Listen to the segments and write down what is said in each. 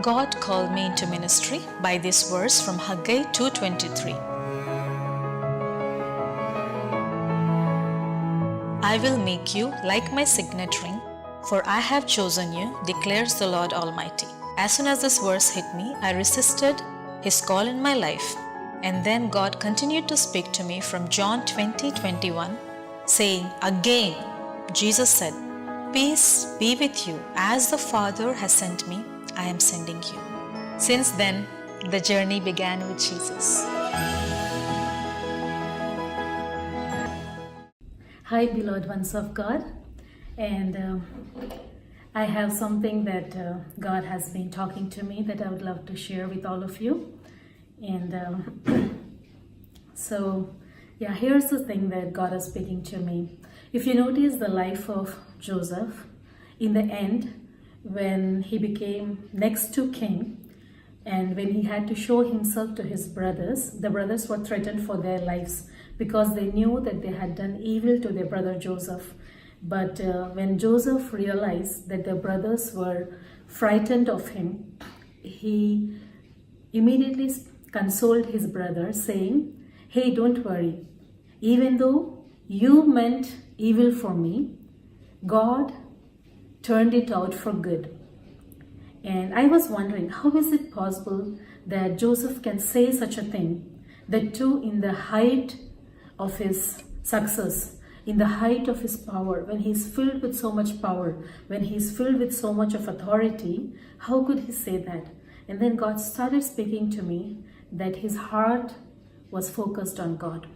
God called me into ministry by this verse from Haggai 2:23. I will make you like my signet ring, for I have chosen you, declares the Lord Almighty. As soon as this verse hit me, I resisted His call in my life, and then God continued to speak to me from John 20:21, saying, again, Jesus said, peace be with you, as the Father has sent me, I am sending you. Since then, the journey began with Jesus. Hi, beloved ones of God, and I have something that God has been talking to me that I would love to share with all of you. And here's the thing that God is speaking to me. If you notice the life of Joseph, in the end, when he became next to king, and when he had to show himself to his brothers, the brothers were threatened for their lives because they knew that they had done evil to their brother Joseph. But when Joseph realized that their brothers were frightened of him, he immediately consoled his brother, saying, hey, don't worry. Even though you meant evil for me, God turned it out for good. And I was wondering, how is it possible that Joseph can say such a thing? That too in the height of his success, in the height of his power, when he's filled with so much power, when he's filled with so much of authority, how could he say that? And then God started speaking to me that his heart was focused on God.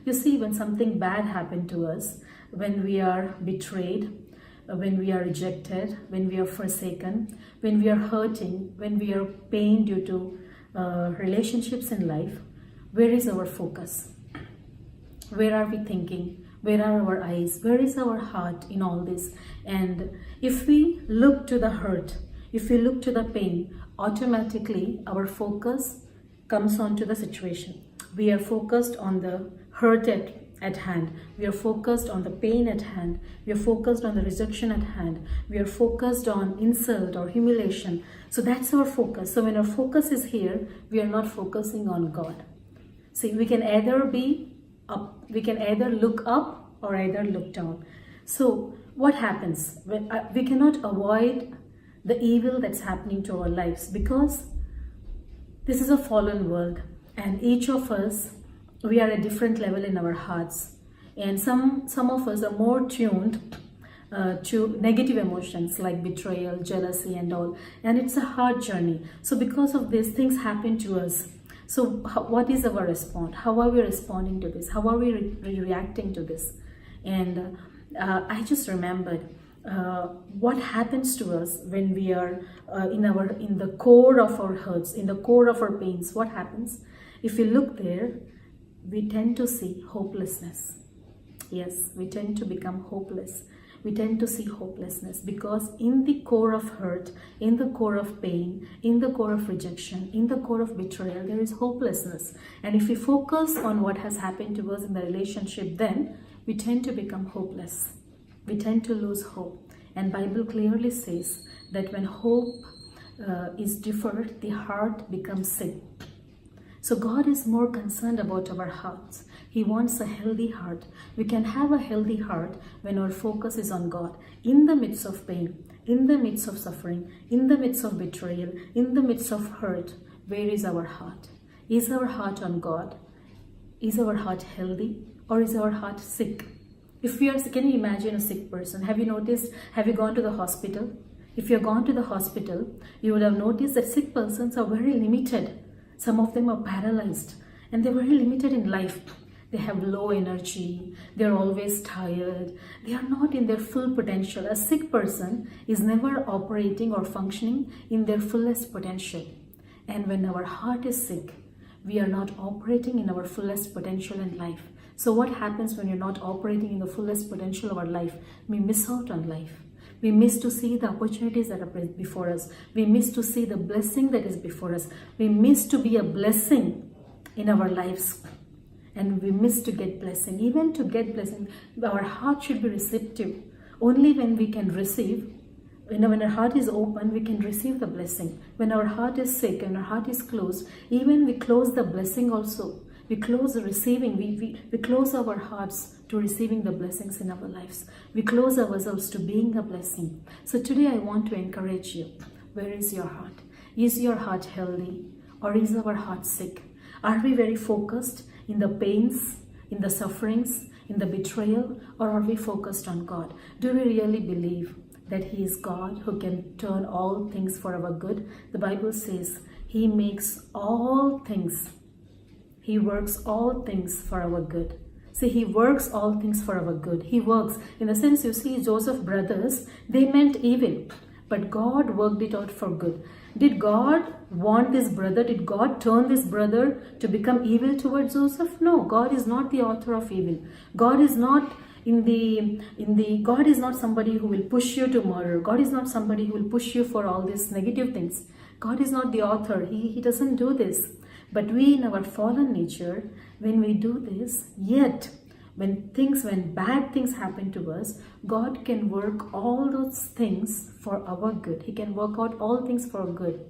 You see, when something bad happened to us, when we are betrayed, when we are rejected, when we are forsaken, when we are hurting, when we are pained due to relationships in life, where is our focus? Where are we thinking? Where are our eyes? Where is our heart in all this? And if we look to the hurt, if we look to the pain, automatically our focus comes onto the situation. We are focused on the hurt at hand. We are focused on the pain at hand. We are focused on the rejection at hand. We are focused on insult or humiliation. So that's our focus. So when our focus is here, we are not focusing on God. See, we can either be up, we can either look up or either look down. So what happens? We cannot avoid the evil that's happening to our lives because this is a fallen world, and each of us, we are at a different level in our hearts, and some of us are more tuned to negative emotions like betrayal, jealousy and all, and it's a hard journey. So because of this, things happen to us. So what is our response? How are we responding to this? How are we reacting to this? And I just remembered what happens to us when we are in the core of our hurts, in the core of our pains. What happens? If we look there, we tend to see hopelessness. Yes, we tend to become hopeless. We tend to see hopelessness because in the core of hurt, in the core of pain, in the core of rejection, in the core of betrayal, there is hopelessness. And if we focus on what has happened to us in the relationship, then we tend to become hopeless. We tend to lose hope. And Bible clearly says that when hope is deferred, the heart becomes sick. So God is more concerned about our hearts. He wants a healthy heart. We can have a healthy heart when our focus is on God. In the midst of pain, in the midst of suffering, in the midst of betrayal, in the midst of hurt, where is our heart? Is our heart on God? Is our heart healthy or is our heart sick? If we are, can you imagine a sick person? Have you noticed, have you gone to the hospital? If you have gone to the hospital, you would have noticed that sick persons are very limited. Some of them are paralyzed and they're very limited in life. They have low energy, they're always tired, they are not in their full potential. A sick person is never operating or functioning in their fullest potential. And when our heart is sick, we are not operating in our fullest potential in life. So what happens when you're not operating in the fullest potential of our life? We miss out on life. We miss to see the opportunities that are before us. We miss to see the blessing that is before us. We miss to be a blessing in our lives. And we miss to get blessing. Even to get blessing, our heart should be receptive. Only when we can receive, When our heart is open, we can receive the blessing. When our heart is sick and our heart is closed, even we close the blessing also. We close the receiving. We close our hearts to receiving the blessings in our lives. We close ourselves to being a blessing. So today I want to encourage you. Where is your heart? Is your heart healthy or is our heart sick? Are we very focused in the pains, in the sufferings, in the betrayal, or are we focused on God? Do we really believe that He is God who can turn all things for our good? The Bible says He makes all things. He works all things for our good. See, He works all things for our good. He works. In the sense, you see, Joseph's brothers, they meant evil, but God worked it out for good. Did God want this brother? Did God turn this brother to become evil towards Joseph? No, God is not the author of evil. God is not God is not somebody who will push you to murder. God is not somebody who will push you for all these negative things. God is not the author. He doesn't do this. But we in our fallen nature, when we do this, yet when bad things happen to us, God can work all those things for our good. He can work out all things for our good.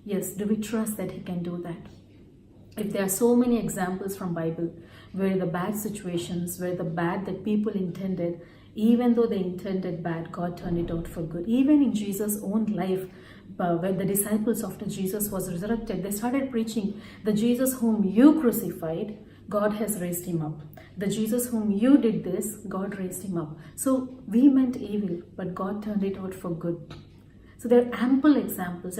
Yes, do we trust that He can do that? If there are so many examples from Bible where the bad situations, where the bad that people intended, even though they intended bad, God turned it out for good. Even in Jesus' own life, when the disciples after Jesus was resurrected, they started preaching, the Jesus whom you crucified, God has raised Him up. The Jesus whom you did this, God raised Him up. So we meant evil, but God turned it out for good. So there are ample examples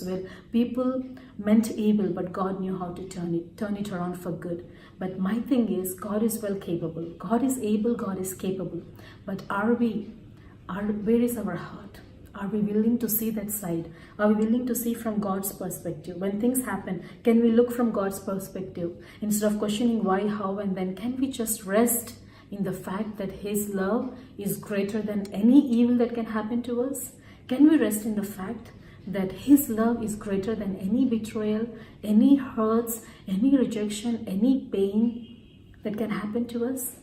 where people meant evil, but God knew how to turn it around for good. But my thing is, God is well capable. God is able, God is capable. But where is our heart? Are we willing to see that side? Are we willing to see from God's perspective? When things happen, can we look from God's perspective? Instead of questioning why, how, and then, can we just rest in the fact that His love is greater than any evil that can happen to us? Can we rest in the fact that His love is greater than any betrayal, any hurts, any rejection, any pain that can happen to us?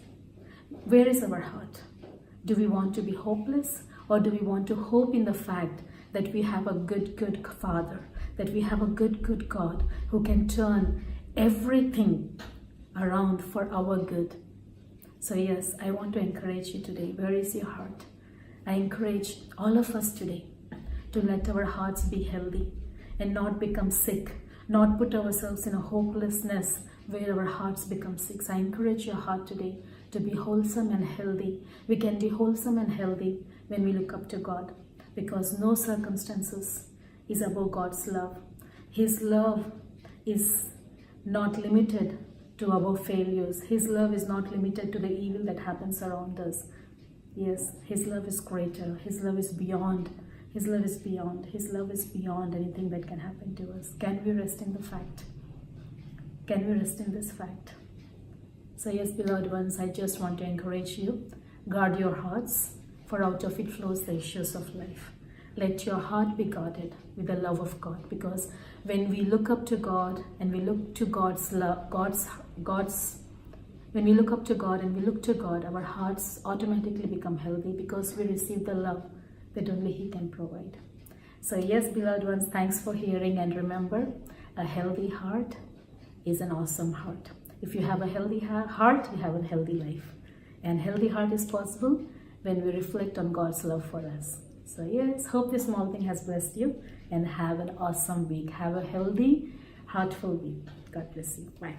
Where is our heart? Do we want to be hopeless? Or do we want to hope in the fact that we have a good Father, that we have a good God who can turn everything around for our good? So yes, I want to encourage you today. Where is your heart? I encourage all of us today to let our hearts be healthy and not become sick, not put ourselves in a hopelessness where our hearts become sick. So I encourage your heart today to be wholesome and healthy. We can be wholesome and healthy when we look up to God, because no circumstances is above God's love. His love is not limited to our failures. His love is not limited to the evil that happens around us. Yes, His love is greater. His love is beyond. His love is beyond. His love is beyond anything that can happen to us. Can we rest in the fact? Can we rest in this fact? So yes, beloved ones, I just want to encourage you. Guard your hearts, for out of it flows the issues of life. Let your heart be guarded with the love of God, because when we look up to God and we look to God's love, when we look up to God and we look to God, our hearts automatically become healthy because we receive the love that only He can provide. So yes, beloved ones, thanks for hearing, and remember, a healthy heart is an awesome heart. If you have a healthy heart, you have a healthy life. And healthy heart is possible when we reflect on God's love for us. So yes, hope this small thing has blessed you, and have an awesome week. Have a healthy, heartful week. God bless you. Bye.